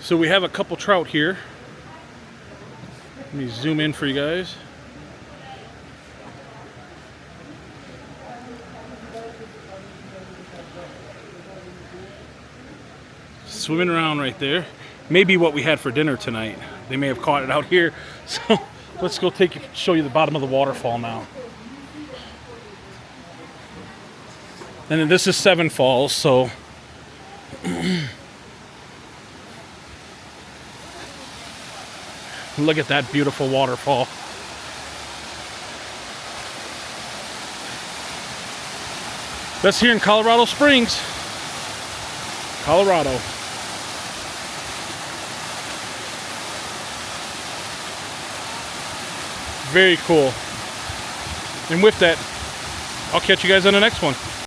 So we have a couple trout here. Let me zoom in for you guys. Swimming around right there. Maybe what we had for dinner tonight. They may have caught it out here. So let's go show you the bottom of the waterfall now. And then this is Seven Falls, so look at that beautiful waterfall. That's here in Colorado Springs, Colorado. Very cool. And with that, I'll catch you guys on the next one.